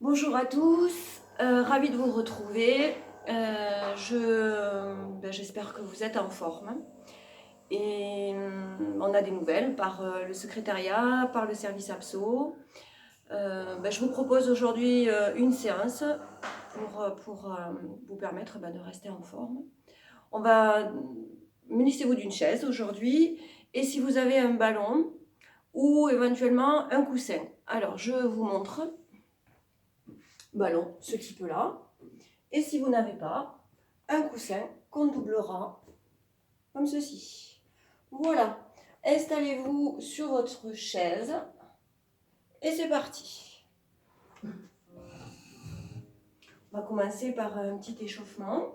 Bonjour à tous, ravie de vous retrouver. J'espère que vous êtes en forme. Et on a des nouvelles par le secrétariat, par le service abso. Je vous propose aujourd'hui une séance pour vous permettre de rester en forme. Munissez-vous d'une chaise aujourd'hui et si vous avez un ballon ou éventuellement un coussin. Alors je vous montre. Ballon, ce type-là. Et si vous n'avez pas, un coussin qu'on doublera comme ceci. Voilà. Installez-vous sur votre chaise et c'est parti. On va commencer par un petit échauffement.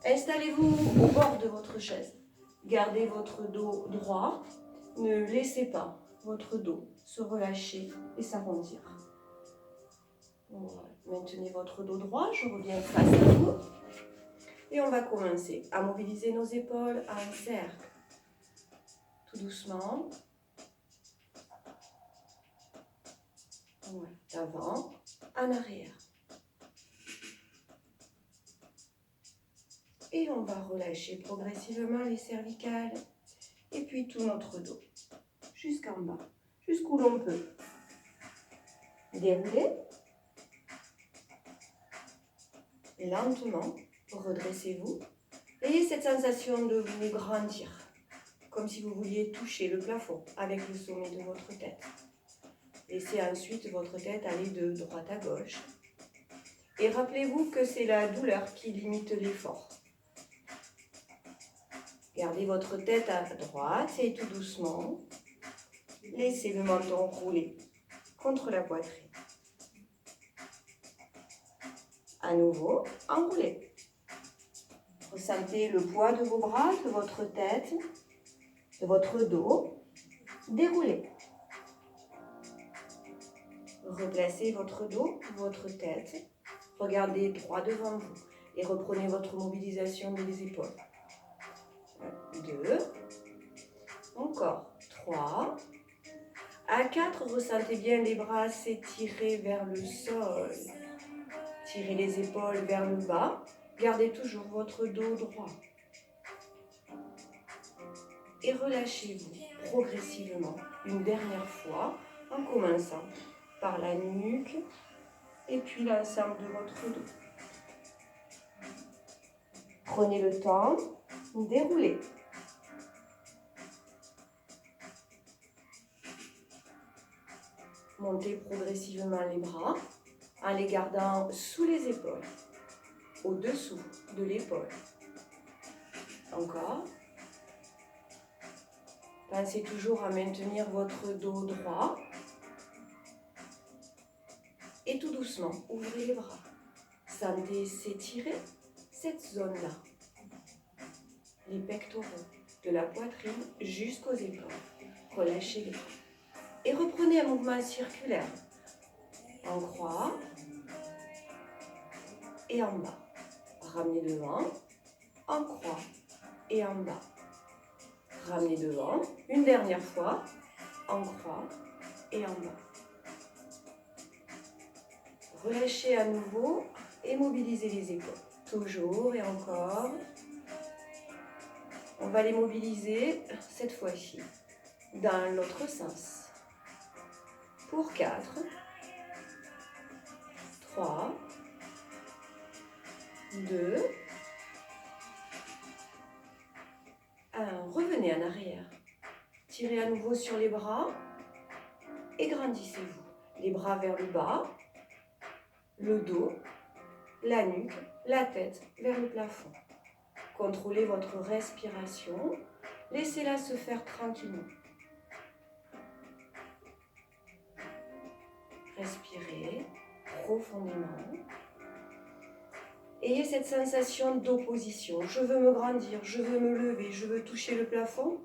Installez-vous au bord de votre chaise. Gardez votre dos droit. Ne laissez pas votre dos se relâcher et s'arrondir. Voilà. Maintenez votre dos droit, je reviens face à vous. Et on va commencer à mobiliser nos épaules à un cercle. Tout doucement. Voilà. D'avant, en arrière. Et on va relâcher progressivement les cervicales et puis tout notre dos. Jusqu'en bas, jusqu'où l'on peut. Déroulez. Lentement, redressez-vous. Ayez cette sensation de vous grandir, comme si vous vouliez toucher le plafond avec le sommet de votre tête. Laissez ensuite votre tête aller de droite à gauche. Et rappelez-vous que c'est la douleur qui limite l'effort. Gardez votre tête à droite et tout doucement, laissez le menton rouler contre la poitrine. À nouveau, enroulez. Ressentez le poids de vos bras, de votre tête, de votre dos. Déroulez. Replacez votre dos, votre tête. Regardez droit devant vous et reprenez votre mobilisation des épaules. 2. Encore. 3. À 4, ressentez bien les bras s'étirer vers le sol. Tirez les épaules vers le bas. Gardez toujours votre dos droit. Et relâchez-vous progressivement une dernière fois en commençant par la nuque et puis l'ensemble de votre dos. Prenez le temps, déroulez. Montez progressivement les bras en les gardant sous les épaules, au-dessous de l'épaule. Encore. Pensez toujours à maintenir votre dos droit. Et tout doucement, ouvrez les bras. Sentez s'étirer cette zone-là. Les pectoraux, de la poitrine jusqu'aux épaules. Relâchez les bras. Et reprenez un mouvement circulaire. En croix et en bas. Ramenez devant, en croix et en bas. Ramenez devant, une dernière fois, en croix et en bas. Relâchez à nouveau et mobilisez les épaules. Toujours et encore. On va les mobiliser cette fois-ci dans l'autre sens. Pour 4, 3, 2, 1. Revenez en arrière. Tirez à nouveau sur les bras et grandissez-vous. Les bras vers le bas, le dos, la nuque, la tête vers le plafond. Contrôlez votre respiration. Laissez-la se faire tranquillement. Respirez profondément. Ayez cette sensation d'opposition. Je veux me grandir, je veux me lever, je veux toucher le plafond.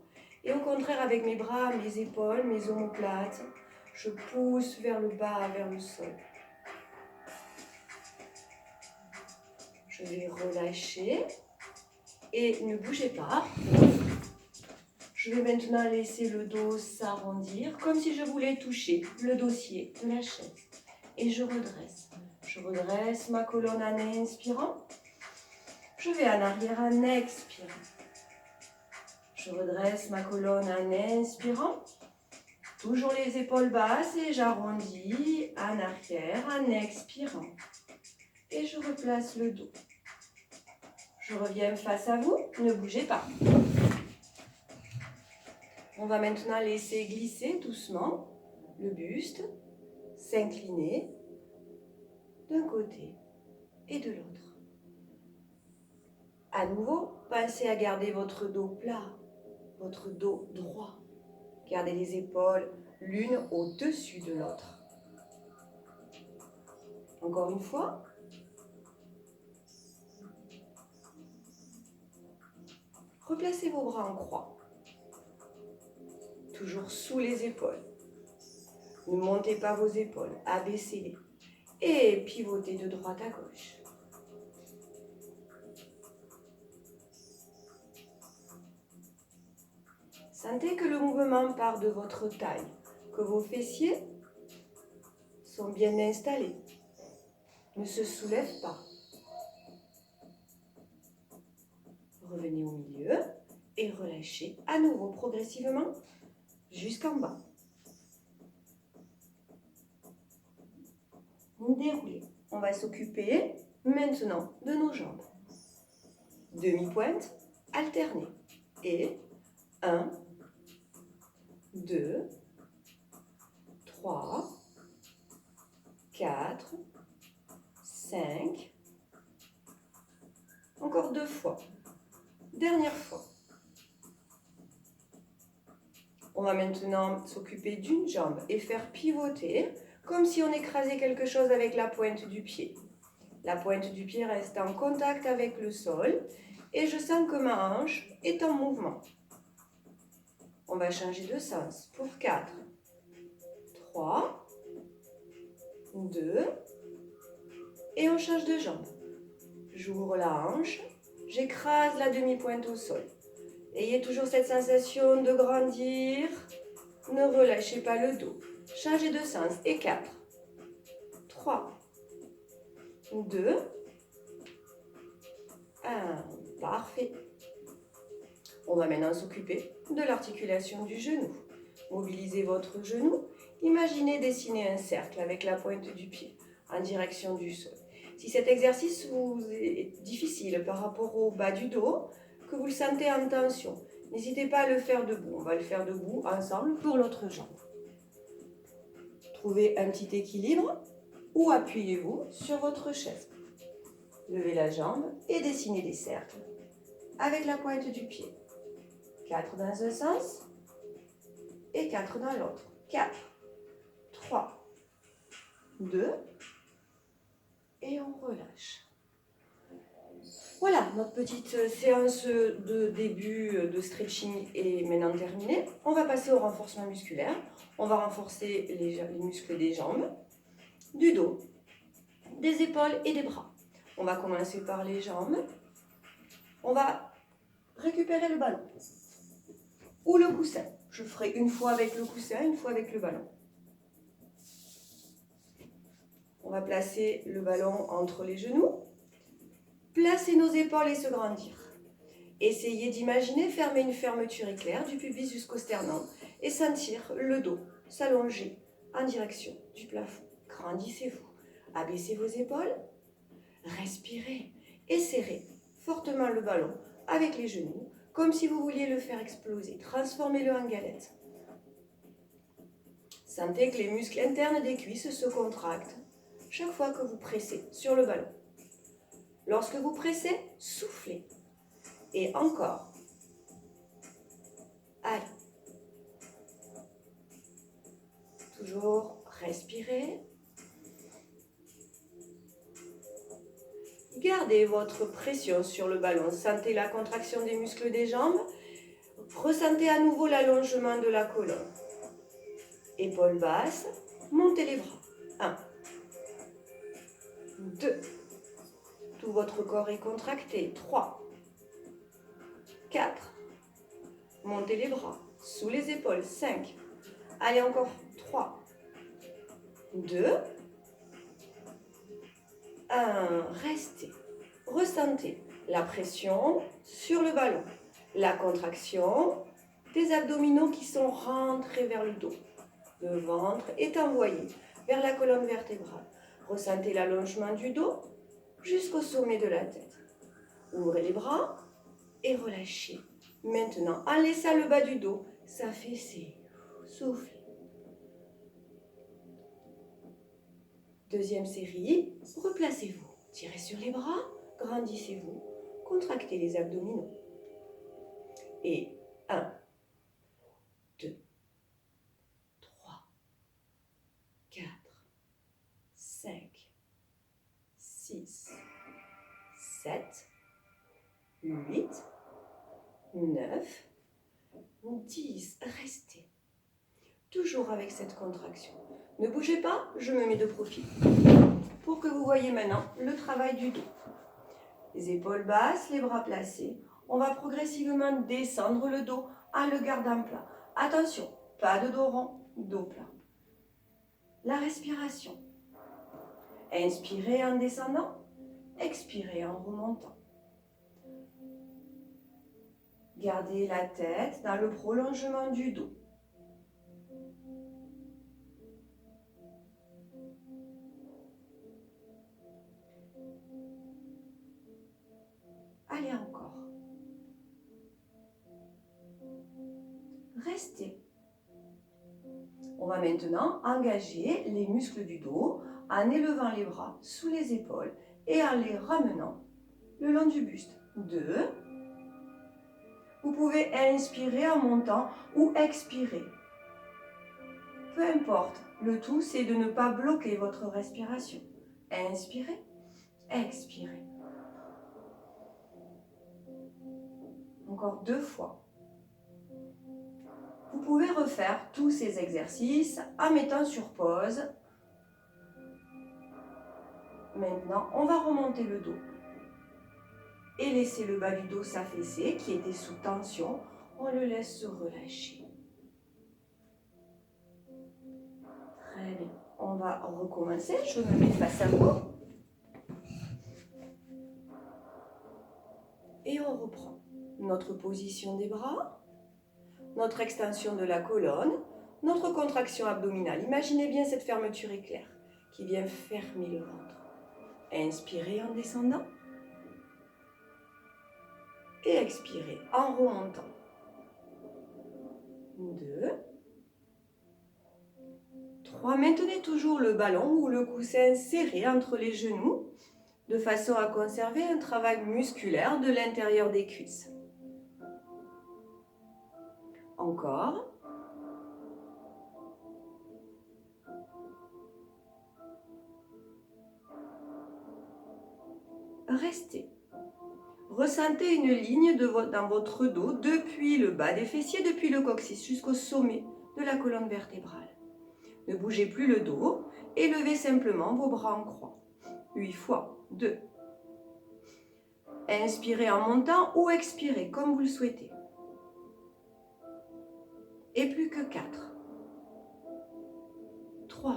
Et au contraire, avec mes bras, mes épaules, mes omoplates, je pousse vers le bas, vers le sol. Je vais relâcher et ne bougez pas. Je vais maintenant laisser le dos s'arrondir comme si je voulais toucher le dossier de la chaise. Et je redresse. Je redresse ma colonne en inspirant. Je vais en arrière en expirant. Je redresse ma colonne en inspirant. Toujours les épaules basses et j'arrondis en arrière en expirant. Et je replace le dos. Je reviens face à vous, ne bougez pas. On va maintenant laisser glisser doucement le buste, s'incliner d'un côté et de l'autre. À nouveau, pensez à garder votre dos plat, votre dos droit. Gardez les épaules l'une au-dessus de l'autre. Encore une fois. Replacez vos bras en croix. Toujours sous les épaules. Ne montez pas vos épaules, abaissez-les. Et pivotez de droite à gauche. Sentez que le mouvement part de votre taille, que vos fessiers sont bien installés. Ne se soulèvent pas. Revenez au milieu et relâchez à nouveau progressivement jusqu'en bas. Déroulez. On va s'occuper maintenant de nos jambes. Demi-pointe alternée. Et 1, 2, 3, 4, 5. Encore 2 fois. Dernière fois. On va maintenant s'occuper d'une jambe et faire pivoter comme si on écrasait quelque chose avec la pointe du pied. La pointe du pied reste en contact avec le sol et je sens que ma hanche est en mouvement. On va changer de sens pour 4, 3, 2 et on change de jambe. J'ouvre la hanche, j'écrase la demi-pointe au sol. Ayez toujours cette sensation de grandir. Ne relâchez pas le dos. Changez de sens. Et 4, 3, 2, 1. Parfait. On va maintenant s'occuper de l'articulation du genou. Mobilisez votre genou. Imaginez dessiner un cercle avec la pointe du pied en direction du sol. Si cet exercice vous est difficile par rapport au bas du dos, que vous le sentez en tension, n'hésitez pas à le faire debout. On va le faire debout ensemble pour l'autre jambe. Trouvez un petit équilibre ou appuyez-vous sur votre chaise. Levez la jambe et dessinez des cercles avec la pointe du pied. 4 dans un sens et 4 dans l'autre. 4, 3, 2 et on relâche. Voilà, notre petite séance de début de stretching est maintenant terminée. On va passer au renforcement musculaire. On va renforcer les muscles des jambes, du dos, des épaules et des bras. On va commencer par les jambes. On va récupérer le ballon ou le coussin. Je ferai une fois avec le coussin, une fois avec le ballon. On va placer le ballon entre les genoux. Placer nos épaules et se grandir. Essayez d'imaginer fermer une fermeture éclair du pubis jusqu'au sternum et sentir le dos s'allonger en direction du plafond. Grandissez-vous. Abaissez vos épaules. Respirez et serrez fortement le ballon avec les genoux, comme si vous vouliez le faire exploser. Transformez-le en galette. Sentez que les muscles internes des cuisses se contractent chaque fois que vous pressez sur le ballon. Lorsque vous pressez, soufflez. Et encore. Allez. Toujours respirer. Gardez votre pression sur le ballon. Sentez la contraction des muscles des jambes. Ressentez à nouveau l'allongement de la colonne. Épaules basses. Montez les bras. 1, 2. Tout votre corps est contracté. 3, 4. Montez les bras sous les épaules. 5. Allez, encore 3, 2, 1. Restez. Ressentez la pression sur le ballon, la contraction des abdominaux qui sont rentrés vers le dos. Le ventre est envoyé vers la colonne vertébrale. Ressentez l'allongement du dos jusqu'au sommet de la tête. Ouvrez les bras et relâchez. Maintenant, en laissant le bas du dos s'affaisser. Soufflez. Deuxième série, replacez-vous. Tirez sur les bras, grandissez-vous, contractez les abdominaux. Et 1, 2, 3, 4, 5, 6, 7, 8, 9, 10. Restez. Toujours avec cette contraction. Ne bougez pas, je me mets de profil. Pour que vous voyez maintenant le travail du dos. Les épaules basses, les bras placés. On va progressivement descendre le dos en le gardant plat. Attention, pas de dos rond, dos plat. La respiration. Inspirez en descendant, expirez en remontant. Gardez la tête dans le prolongement du dos. Allez encore. Restez. On va maintenant engager les muscles du dos en élevant les bras sous les épaules et en les ramenant le long du buste. 2. Vous pouvez inspirer en montant ou expirer. Peu importe, le tout c'est de ne pas bloquer votre respiration. Inspirez, expirez. Encore 2 fois. Vous pouvez refaire tous ces exercices en mettant sur pause. Maintenant, on va remonter le dos et laisser le bas du dos s'affaisser, qui était sous tension. On le laisse se relâcher. Très bien. On va recommencer. Je me mets face à vous. Et on reprend notre position des bras, notre extension de la colonne, notre contraction abdominale. Imaginez bien cette fermeture éclair qui vient fermer le ventre. Inspirez en descendant et expirez en remontant. 2, 3. Maintenez toujours le ballon ou le coussin serré entre les genoux de façon à conserver un travail musculaire de l'intérieur des cuisses. Encore. Restez. Ressentez une ligne dans votre dos depuis le bas des fessiers, depuis le coccyx jusqu'au sommet de la colonne vertébrale. Ne bougez plus le dos et levez simplement vos bras en croix. 8 fois. 2. Inspirez en montant ou expirez comme vous le souhaitez. Et plus que 4. 3.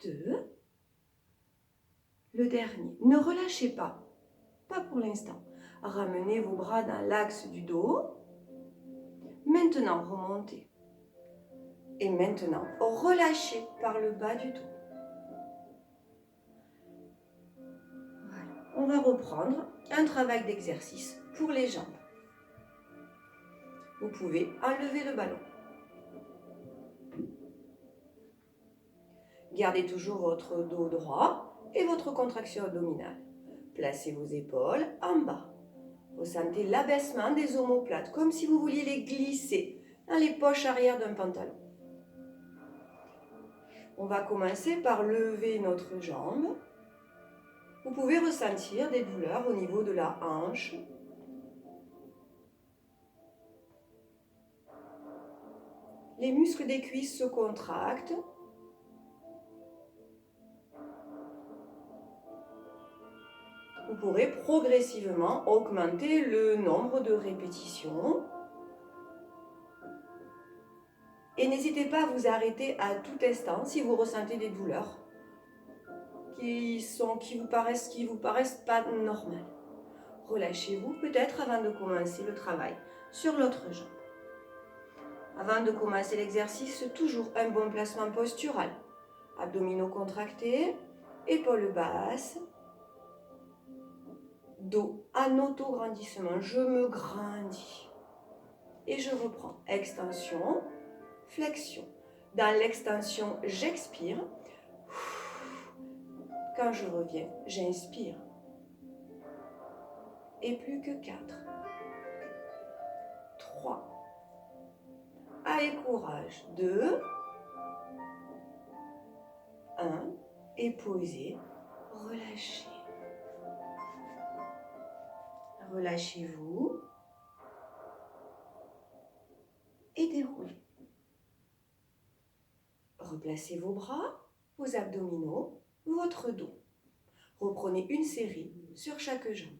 2. Le dernier. Ne relâchez pas. Pas pour l'instant. Ramenez vos bras dans l'axe du dos. Maintenant, remontez. Et maintenant, relâchez par le bas du dos. Voilà. On va reprendre un travail d'exercice pour les jambes. Vous pouvez enlever le ballon. Gardez toujours votre dos droit et votre contraction abdominale. Placez vos épaules en bas. Ressentez l'abaissement des omoplates, comme si vous vouliez les glisser dans les poches arrière d'un pantalon. On va commencer par lever notre jambe. Vous pouvez ressentir des douleurs au niveau de la hanche. Les muscles des cuisses se contractent. Vous pourrez progressivement augmenter le nombre de répétitions. Et n'hésitez pas à vous arrêter à tout instant si vous ressentez des douleurs qui vous paraissent pas normales. Relâchez-vous peut-être avant de commencer le travail sur l'autre jambe. Avant de commencer l'exercice, toujours un bon placement postural. Abdominaux contractés, épaules basses, dos en auto-grandissement. Je me grandis. Et je reprends. Extension, flexion. Dans l'extension, j'expire. Quand je reviens, j'inspire. Et plus que 4. 3. Allez, courage. 2. 1. Et posez. Relâchez. Relâchez-vous. Et déroulez. Replacez vos bras, vos abdominaux, votre dos. Reprenez une série sur chaque jambe.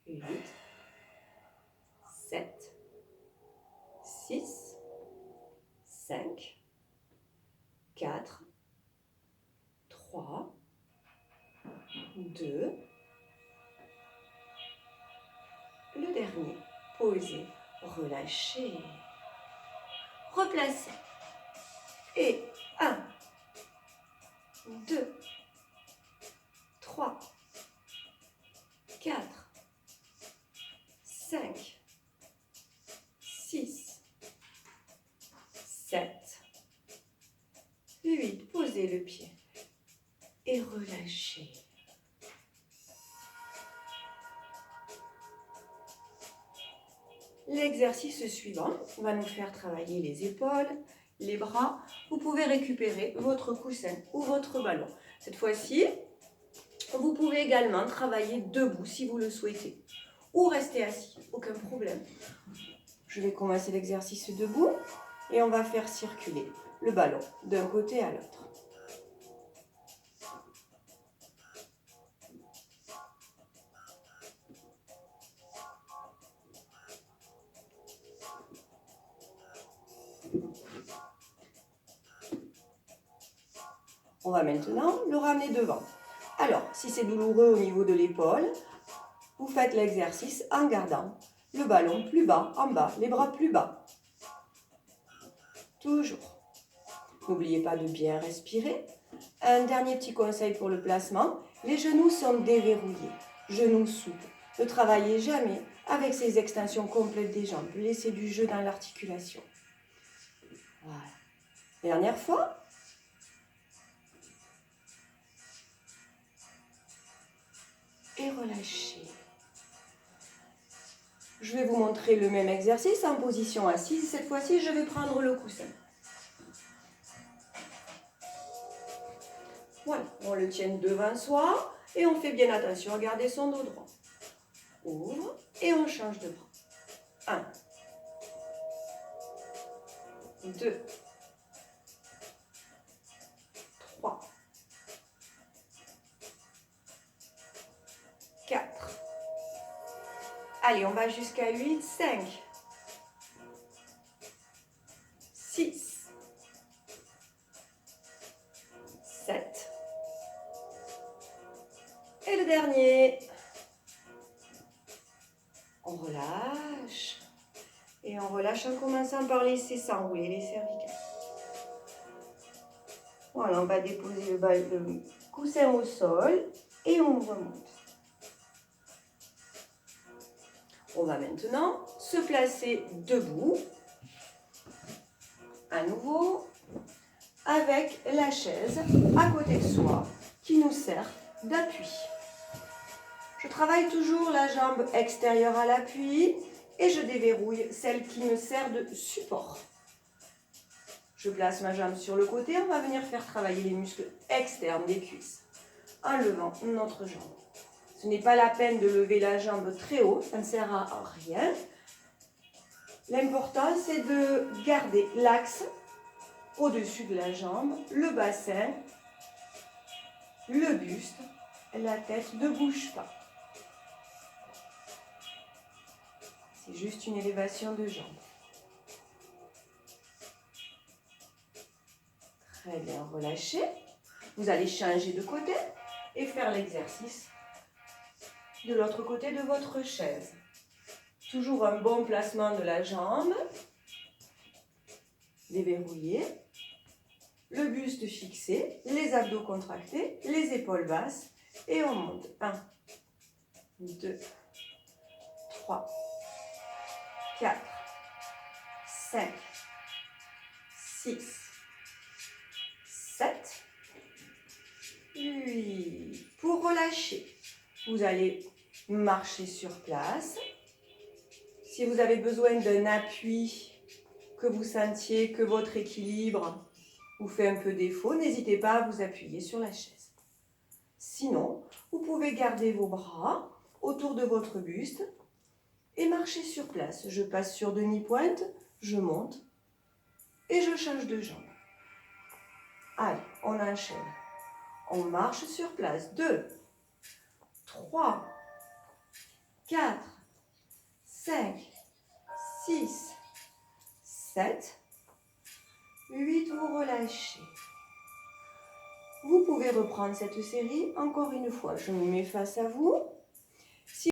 8, 7, 6, 5, 4, 3, 2, le dernier. Posez, relâchez. Replacez. Et 1, 2, 3, 4, 5, 6, 7, 8. Posez le pied et relâchez. L'exercice suivant va nous faire travailler les épaules, les bras. Vous pouvez récupérer votre coussin ou votre ballon. Cette fois-ci, vous pouvez également travailler debout si vous le souhaitez. Ou rester assis, aucun problème. Je vais commencer l'exercice debout et on va faire circuler le ballon d'un côté à l'autre. On va maintenant le ramener devant. Alors, si c'est douloureux au niveau de l'épaule, vous faites l'exercice en gardant le ballon plus bas, en bas, les bras plus bas. Toujours. N'oubliez pas de bien respirer. Un dernier petit conseil pour le placement, les genoux sont déverrouillés, genoux souples. Ne travaillez jamais avec ces extensions complètes des jambes. Laissez du jeu dans l'articulation. Voilà. Dernière fois. Et relâchez. Je vais vous montrer le même exercice en position assise. Cette fois-ci, je vais prendre le coussin. Voilà, on le tient devant soi et on fait bien attention à garder son dos droit. Ouvre et on change de bras. 1, 2, 3, 4. Allez, on va jusqu'à 8, 5, 6, 7. Et le dernier. On relâche. Et on relâche en commençant par laisser s'enrouler les cervicales. Voilà, on va déposer le coussin au sol et on remonte. On va maintenant se placer debout, à nouveau, avec la chaise à côté de soi qui nous sert d'appui. Je travaille toujours la jambe extérieure à l'appui et je déverrouille celle qui me sert de support. Je place ma jambe sur le côté, on va venir faire travailler les muscles externes des cuisses en levant notre jambe. Ce n'est pas la peine de lever la jambe très haut, ça ne sert à rien. L'important, c'est de garder l'axe au-dessus de la jambe, le bassin, le buste la tête ne bouge pas. C'est juste une élévation de jambes. Très bien, relâchez. Vous allez changer de côté et faire l'exercice de l'autre côté de votre chaise. Toujours un bon placement de la jambe. Déverrouillez. Le buste fixé, les abdos contractés, les épaules basses. Et on monte. 1, 2, 3, 4, 5, 6, 7, 8. Pour relâcher, vous allez marcher sur place. Si vous avez besoin d'un appui, que vous sentiez que votre équilibre vous fait un peu défaut, n'hésitez pas à vous appuyer sur la chaise. Sinon, vous pouvez garder vos bras autour de votre buste et marcher sur place. Je passe sur demi-pointe, je monte et je change de jambe. Allez, on enchaîne. On marche sur place. 2, 3, 4, 5, 6, 7, 8, vous relâchez. Vous pouvez reprendre cette série encore une fois. Je me mets face à vous.